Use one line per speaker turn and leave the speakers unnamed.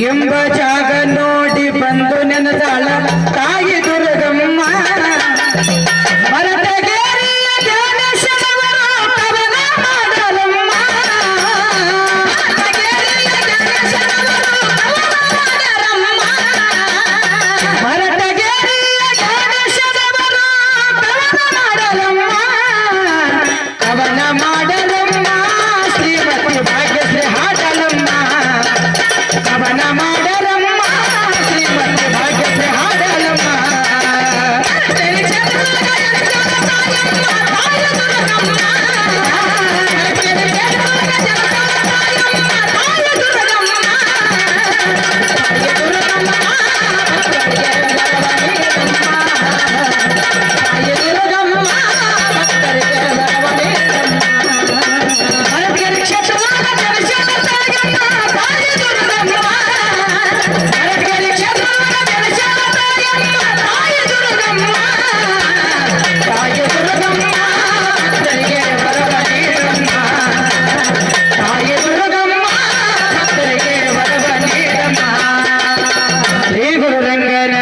ಎಂಬ ಜಾಗ ನೋಡಿ ಬಂದು ನೆನದಾಳ ತಾಯಿ ದುರ್ಗಮ್ಮ ಮರಟಗೇರಿಯ ಜ್ಞಾನೇಶ್ವರವರು ಕವನ ಮಾಡಲಮ್ಮ ಮರಟಗೇರಿಯ ಜ್ಞಾನೇಶ್ವರವರು ಕವನ ಮಾಡಲಮ್ಮ ಕವನ ಮಾಡಲಮ್ಮ ಶ್ರೀಮತಿ ಭಾಗ್ಯಶ್ರೀ ಹಾಡಲಮ್ಮ ಕವನ ಮಾಡಲಮ್ಮ ಶ್ರೀಮತಿ ಭಾಗ್ಯಶ್ರೀ ಹಾಡಲಮ್ಮ ಶ್ರೀ ಗುರು ರಂಗನ